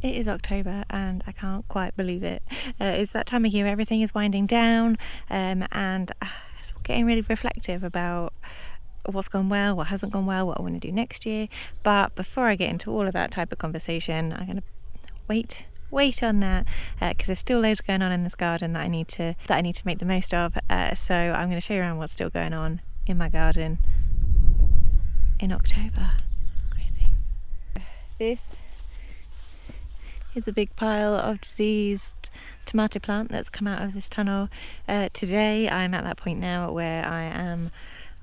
It is October and I can't quite believe it. It's that time of year, everything is winding down, and it's getting really reflective about what's gone well, what hasn't gone well, what I want to do next year. But before I get into all of that type of conversation, I'm going to wait on that because there's still loads going on in this garden that I need to make the most of. So I'm going to show you around what's still going on in my garden in October. Crazy. This is a big pile of diseased tomato plant that's come out of this tunnel. Today I'm at that point now where I am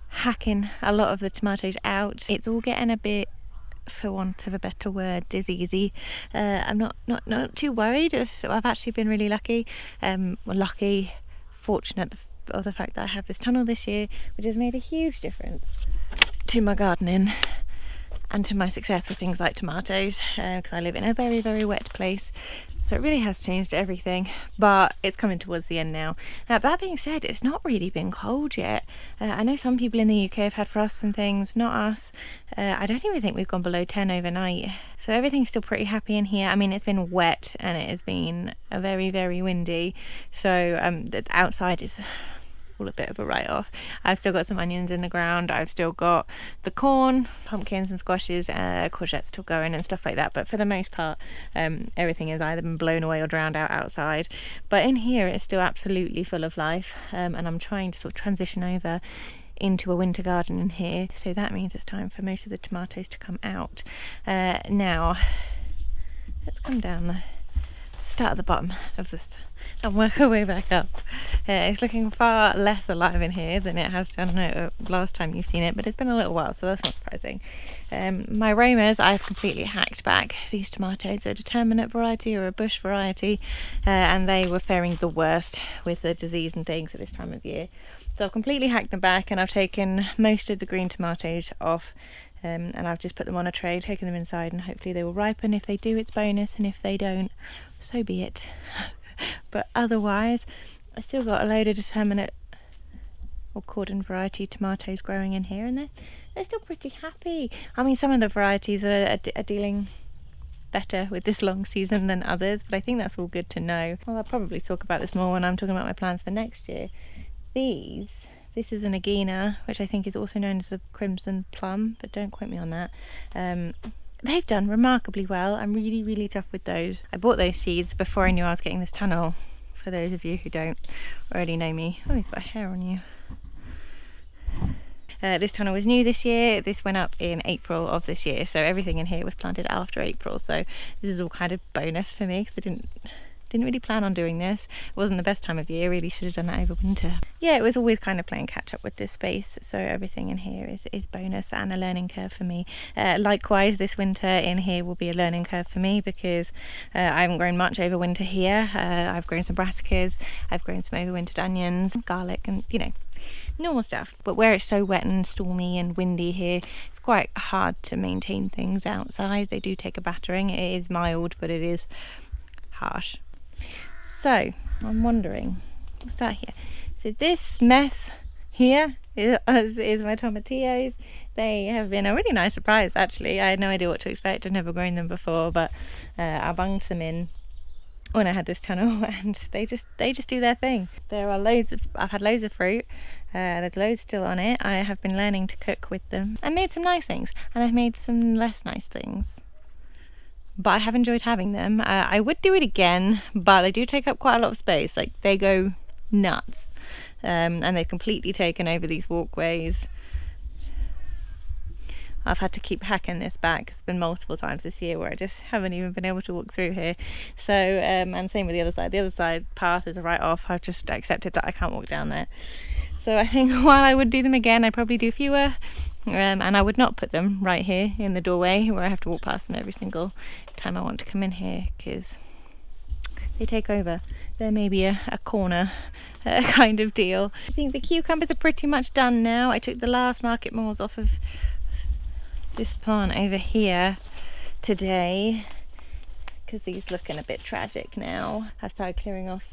hacking a lot of the tomatoes out. It's all getting a bit, for want of a better word, diseasy. I'm not too worried. I've actually been really lucky. Fortunate of the fact that I have this tunnel this year, which has made a huge difference to my gardening and to my success with things like tomatoes, because I live in a very, very wet place. So it really has changed everything, but it's coming towards the end now. Now, that being said, it's not really been cold yet. I know some people in the UK have had frosts and things, not us. I don't even think we've gone below 10 overnight. So everything's still pretty happy in here. I mean, it's been wet and it has been very, very windy. So the outside is a bit of a write-off. I've still got some onions in the ground. I've still got the corn, pumpkins and squashes, courgettes still going and stuff like that, but for the most part everything has either been blown away or drowned out outside. But in here it's still absolutely full of life, and I'm trying to sort of transition over into a winter garden in here, so that means it's time for most of the tomatoes to come out. Now let's come down start at the bottom of this and work our way back up. It's looking far less alive in here than it has done last time you've seen it, but it's been a little while, so that's not surprising. My Romas, I've completely hacked back. These tomatoes are a determinate variety or a bush variety, and they were faring the worst with the disease and things at this time of year. So I've completely hacked them back, and I've taken most of the green tomatoes off, and I've just put them on a tray, taken them inside, and hopefully they will ripen. If they do, it's bonus, and if they don't, so be it. But otherwise, I still got a load of determinate or cordon variety tomatoes growing in here, and they're still pretty happy. I mean, some of the varieties are dealing better with this long season than others, but I think that's all good to know. Well, I'll probably talk about this more when I'm talking about my plans for next year. This is an Agena, which I think is also known as the crimson plum, but don't quote me on that. They've done remarkably well. I'm really, really tough with those. I bought those seeds before I knew I was getting this tunnel, for those of you who don't already know me. Oh, you've got hair on you. This tunnel was new this year. This went up in April of this year, so everything in here was planted after April, so this is all kind of bonus for me because I didn't really plan on doing this. It wasn't the best time of year, really should have done that over winter. Yeah, it was always kind of playing catch up with this space, so everything in here is bonus and a learning curve for me. Likewise, this winter in here will be a learning curve for me because I haven't grown much over winter here. I've grown some brassicas, I've grown some overwintered onions, garlic, and normal stuff. But where it's so wet and stormy and windy here, it's quite hard to maintain things outside. They do take a battering. It is mild, but it is harsh. So I'm wondering, we'll start here. So this mess here is my tomatillos. They have been a really nice surprise, actually. I had no idea what to expect. I've never grown them before, but I bunged some in when I had this tunnel, and they just do their thing. There are I've had loads of fruit. There's loads still on it. I have been learning to cook with them. I made some nice things, and I've made some less nice things, but I have enjoyed having them. I would do it again, but they do take up quite a lot of space. Like, they go nuts, and they've completely taken over these walkways. I've had to keep hacking this back. It's been multiple times this year where I just haven't even been able to walk through here. So and same with the other side. The other side path is a write-off. I've just accepted that I can't walk down there. So I think while I would do them again, I'd probably do fewer. And I would not put them right here in the doorway where I have to walk past them every single time I want to come in here, because they take over. There may be a corner kind of deal. I think the cucumbers are pretty much done now. I took the last market moors off of this plant over here today because these looking a bit tragic now. I started clearing off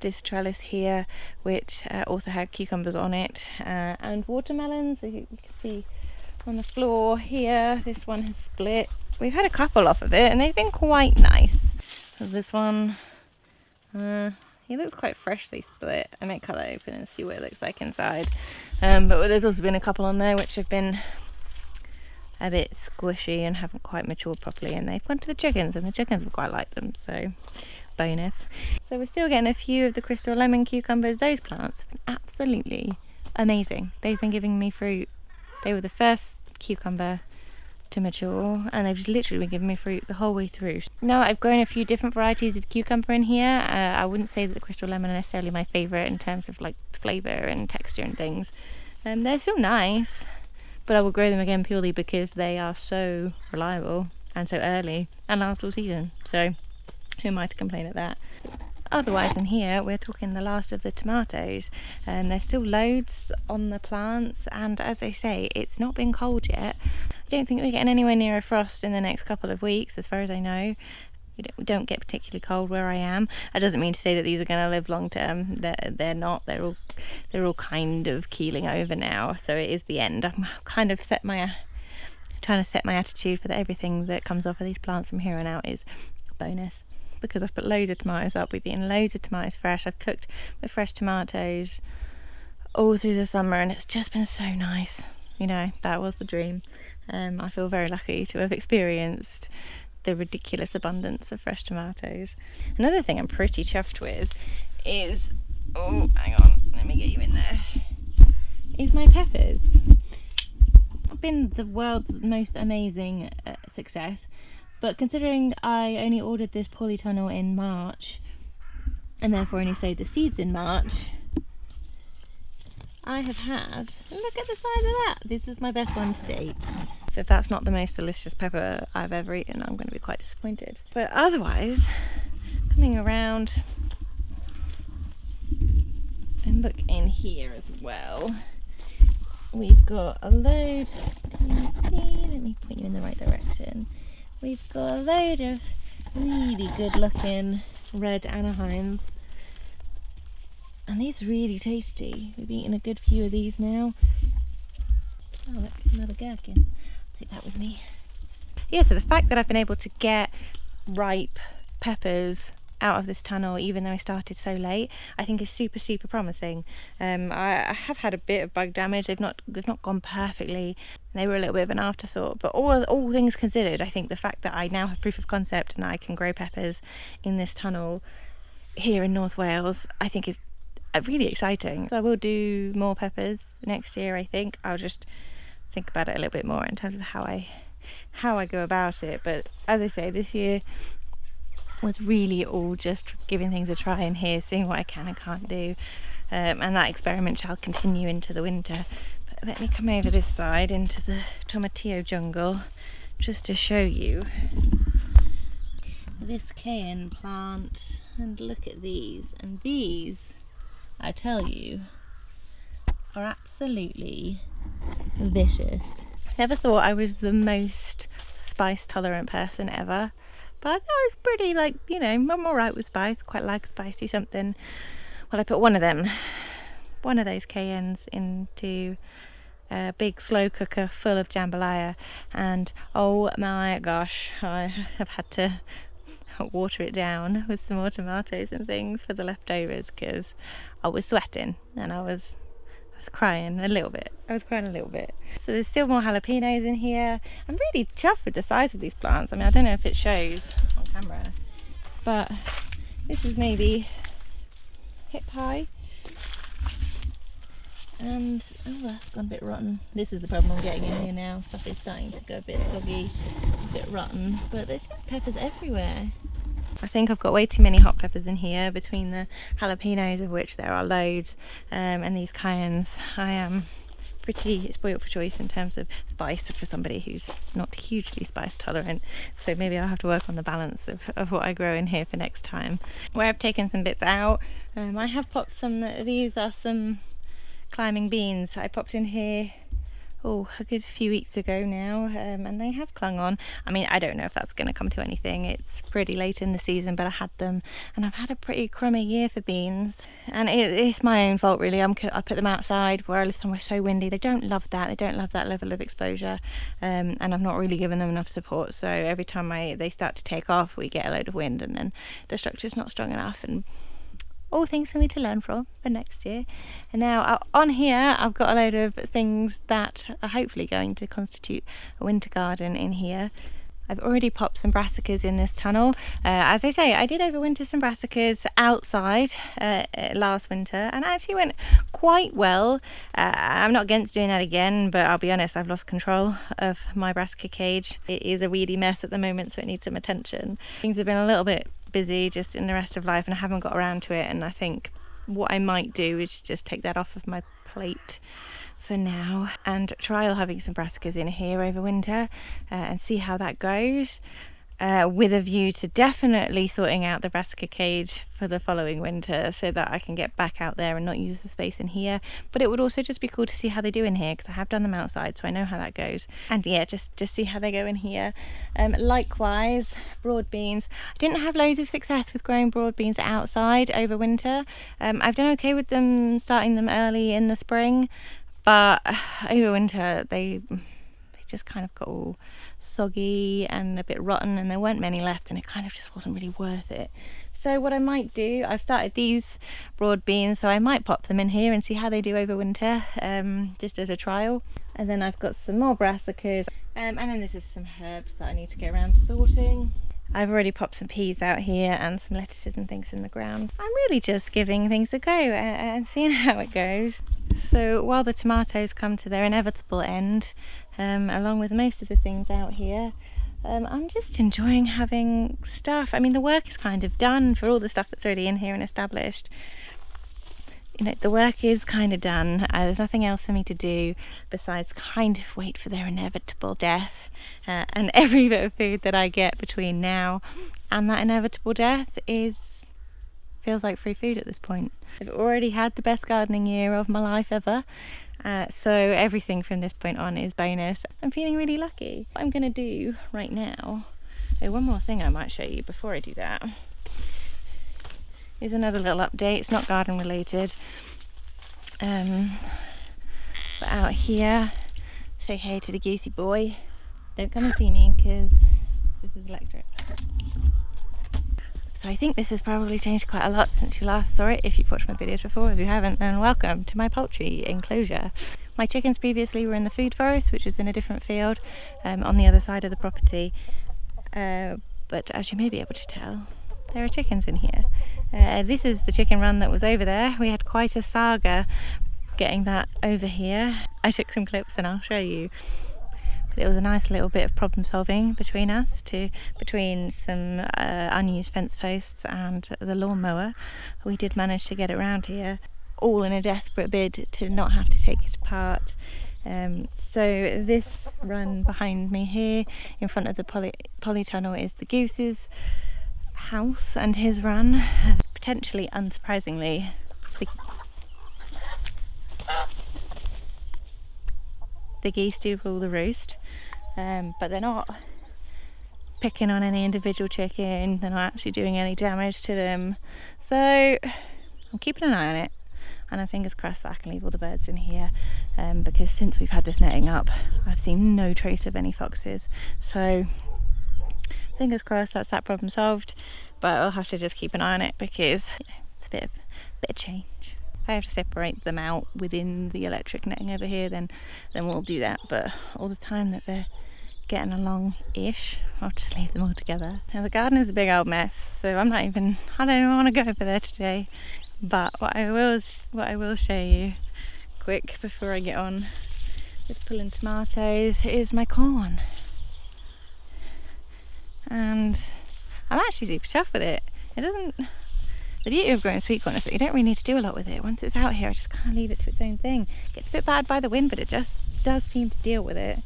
this trellis here, which also had cucumbers on it, and watermelons. You can see on the floor here. This one has split. We've had a couple off of it and they've been quite nice. So this one, he looks quite freshly split. I might cut that open and see what it looks like inside. But there's also been a couple on there which have been a bit squishy and haven't quite matured properly, and they've gone to the chickens and the chickens will quite like them, so bonus. So we're still getting a few of the crystal lemon cucumbers. Those plants have been absolutely amazing. They've been giving me fruit. They were the first cucumber to mature and they've just literally been giving me fruit the whole way through. Now I've grown a few different varieties of cucumber in here. I wouldn't say that the crystal lemon are necessarily my favourite in terms of like flavour and texture and things. They're still nice, but I will grow them again purely because they are so reliable and so early and last all season. So who am I to complain at that? Otherwise in here we're talking the last of the tomatoes, and there's still loads on the plants, and as I say, it's not been cold yet. I don't think we're getting anywhere near a frost in the next couple of weeks as far as I know. We don't get particularly cold where I am. That doesn't mean to say that these are going to live long term. They're not. They're all kind of keeling over now, so it is the end. I'm kind of trying to set my attitude for that everything that comes off of these plants from here on out is bonus, because I've put loads of tomatoes up. We've eaten loads of tomatoes fresh. I've cooked with fresh tomatoes all through the summer and it's just been so nice. You know, that was the dream. I feel very lucky to have experienced the ridiculous abundance of fresh tomatoes. Another thing I'm pretty chuffed with is, oh hang on, let me get you in there, is my peppers. I've been the world's most amazing success, but considering I only ordered this polytunnel in March and therefore only sowed the seeds in March, I have had, look at the size of that, this is my best one to date. So if that's not the most delicious pepper I've ever eaten, I'm going to be quite disappointed. But otherwise, coming around, and look in here as well, we've got a load, can you see? Let me point you in the right direction. We've got a load of really good looking red Anaheims. And these are really tasty. We've eaten a good few of these now. Oh look, another gherkin. I'll take that with me. Yeah, so the fact that I've been able to get ripe peppers out of this tunnel even though I started so late, I think is super promising. I have had a bit of bug damage. They've not gone perfectly. They were a little bit of an afterthought, but all things considered, I think the fact that I now have proof of concept and I can grow peppers in this tunnel here in North Wales, I think is really exciting. So I will do more peppers next year. I think I'll just think about it a little bit more in terms of how I go about it. But as I say, this year was really all just giving things a try in here, seeing what I can and can't do, and that experiment shall continue into the winter. But let me come over this side into the tomatillo jungle just to show you this cayenne plant, and look at these, and these, I tell you, are absolutely vicious. Never thought I was the most spice tolerant person ever, but I was pretty, like, you know, I'm alright with spice, quite like spicy something. Well, I put one of those cayennes into a big slow cooker full of jambalaya, and oh my gosh, I have had to water it down with some more tomatoes and things for the leftovers because I was sweating and I was crying a little bit. So there's still more jalapenos in here. I'm really chuffed with the size of these plants. I mean, I don't know if it shows on camera, but this is maybe hip high. And oh, that's gone a bit rotten. This is the problem I'm getting in here now. Stuff is starting to go a bit soggy, a bit rotten, but there's just peppers everywhere. I think I've got way too many hot peppers in here between the jalapenos, of which there are loads, and these cayennes. I am pretty spoiled for choice in terms of spice for somebody who's not hugely spice tolerant, so maybe I'll have to work on the balance of what I grow in here for next time. Where I've taken some bits out, I have popped some, these are some climbing beans I popped in here a good few weeks ago now, and they have clung on. I mean, I don't know if that's going to come to anything. It's pretty late in the season, but I had them, and I've had a pretty crummy year for beans, and it's my own fault really. I put them outside where I live somewhere so windy. They don't love that. They don't love that level of exposure, and I've not really given them enough support. So every time they start to take off, we get a load of wind, and then the structure's not strong enough, and all things for me to learn from for next year. And now on here I've got a load of things that are hopefully going to constitute a winter garden in here. I've already popped some brassicas in this tunnel. As I say, I did overwinter some brassicas outside last winter, and it actually went quite well. I'm not against doing that again, but I'll be honest, I've lost control of my brassica cage. It is a weedy mess at the moment, so it needs some attention. Things have been a little bit busy just in the rest of life, and I haven't got around to it, and I think what I might do is just take that off of my plate for now and trial having some brassicas in here over winter and see how that goes, with a view to definitely sorting out the brassica cage for the following winter so that I can get back out there and not use the space in here. But it would also just be cool to see how they do in here, because I have done them outside, so I know how that goes. And yeah, just see how they go in here. Likewise, broad beans. I didn't have loads of success with growing broad beans outside over winter. I've done okay with them starting them early in the spring, but over winter they just kind of got all soggy and a bit rotten, and there weren't many left, and it kind of just wasn't really worth it. So what I might do, I've started these broad beans, so I might pop them in here and see how they do over winter, just as a trial. And then I've got some more brassicas, and then this is some herbs that I need to get around to sorting. I've already popped some peas out here and some lettuces and things in the ground. I'm really just giving things a go and seeing how it goes. So while the tomatoes come to their inevitable end, along with most of the things out here, I'm just enjoying having stuff. I mean, the work is kind of done for all the stuff that's already in here and established. You know, the work is kind of done. There's nothing else for me to do besides kind of wait for their inevitable death. And every bit of food that I get between now and that inevitable death feels like free food at this point. I've already had the best gardening year of my life ever. So everything from this point on is bonus. I'm feeling really lucky. What I'm going to do right now, one more thing I might show you before I do that, is another little update. It's not garden related, but out here, say hey to the goosey boy. Don't come and see me because this is electric. So I think this has probably changed quite a lot since you last saw it. If you've watched my videos before, if you haven't, then welcome to my poultry enclosure. My chickens previously were in the food forest, which was in a different field on the other side of the property, but as you may be able to tell, there are chickens in here. This is the chicken run that was over there. We had quite a saga getting that over here. I took some clips and I'll show you. But it was a nice little bit of problem solving between us, between some unused fence posts and the lawnmower. We did manage to get it around here, all in a desperate bid to not have to take it apart. So this run behind me here in front of the polytunnel is the goose's house and his run. Potentially unsurprisingly, the geese do rule the roost, but they're not picking on any individual chicken. They're not actually doing any damage to them, so I'm keeping an eye on it, and I'm fingers crossed that I can leave all the birds in here, because since we've had this netting up I've seen no trace of any foxes, so fingers crossed that's that problem solved. But I'll have to just keep an eye on it because it's a bit of change. If I have to separate them out within the electric netting over here, then we'll do that. But all the time that they're getting along-ish, I'll just leave them all together. Now the garden is a big old mess, so I don't even want to go over there today. But what I will show you quick before I get on with pulling tomatoes is my corn. And I'm actually super chuffed with it. The beauty of growing sweet corn is that you don't really need to do a lot with it. Once it's out here, I just kind of leave it to its own thing. It gets a bit bad by the wind, but it just does seem to deal with it.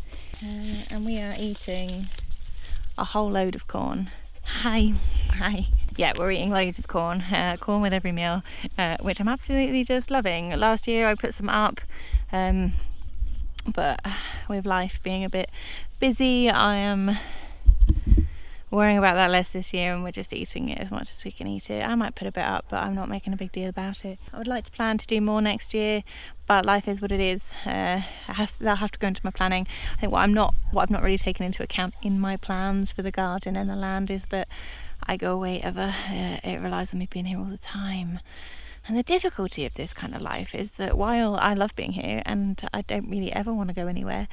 And we are eating a whole load of corn. Hi. Yeah, we're eating loads of corn. Corn with every meal, which I'm absolutely just loving. Last year I put some up. But with life being a bit busy, I am worrying about that less this year, and we're just eating it as much as we can eat it. I might put a bit up, but I'm not making a big deal about it. I would like to plan to do more next year, but life is what it is. That'll have to go into my planning. I think what I've not really taken into account in my plans for the garden and the land is that I go away ever. It relies on me being here all the time. And the difficulty of this kind of life is that while I love being here and I don't really ever want to go anywhere,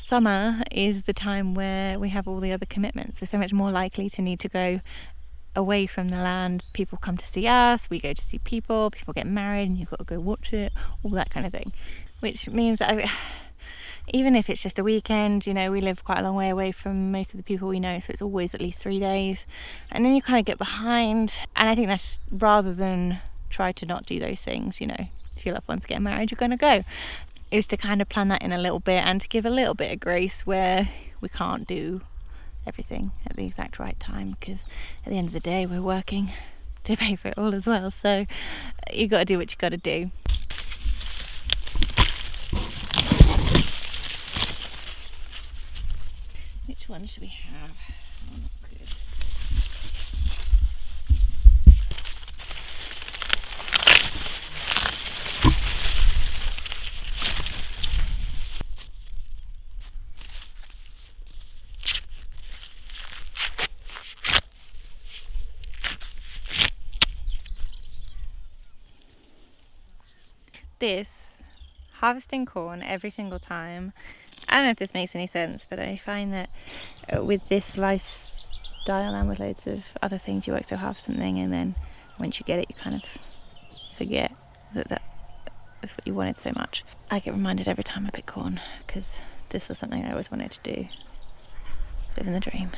summer is the time where we have all the other commitments. We're so much more likely to need to go away from the land. People come to see us, we go to see people get married and you've got to go watch it, all that kind of thing. Which means that even if it's just a weekend, you know, we live quite a long way away from most of the people we know, so it's always at least 3 days. And then you kind of get behind. And I think that's, rather than try to not do those things, you know, if your loved ones get married, you're going to go, is to kind of plan that in a little bit and to give a little bit of grace where we can't do everything at the exact right time, because at the end of the day we're working to pay for it all as well. So you got to do what you got to do. Which one should we have? Oh, that's good. This, harvesting corn every single time, I don't know if this makes any sense, but I find that with this lifestyle and with loads of other things, you work so hard for something, and then once you get it, you kind of forget that that's what you wanted so much. I get reminded every time I pick corn, because this was something I always wanted to do. Living the dream.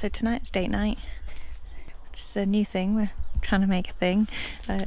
So tonight's date night, which is a new thing. We're trying to make a thing.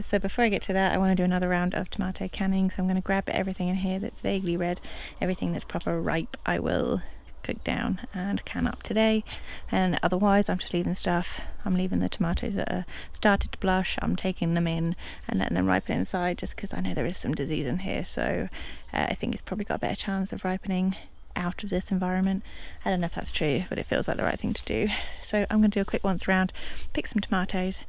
So before I get to that, I want to do another round of tomato canning. So I'm going to grab everything in here that's vaguely red. Everything that's proper ripe I will cook down and can up today, and otherwise I'm just leaving stuff. I'm leaving the tomatoes that are started to blush. I'm taking them in and letting them ripen inside, just because I know there is some disease in here, so I think it's probably got a better chance of ripening out of this environment. I don't know if that's true, but it feels like the right thing to do. So I'm going to do a quick once around, pick some tomatoes,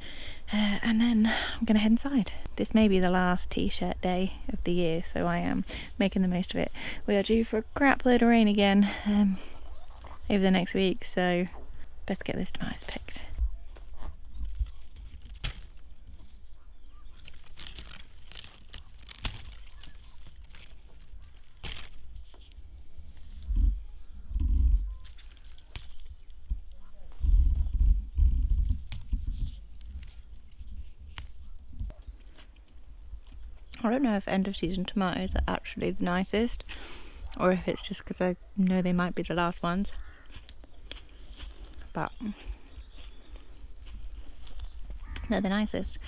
and then I'm going to head inside. This may be the last t-shirt day of the year, so I am making the most of it. We are due for a crap load of rain again over the next week, so best get those tomatoes picked. I don't know if end of season tomatoes are actually the nicest, or if it's just because I know they might be the last ones, but they're the nicest.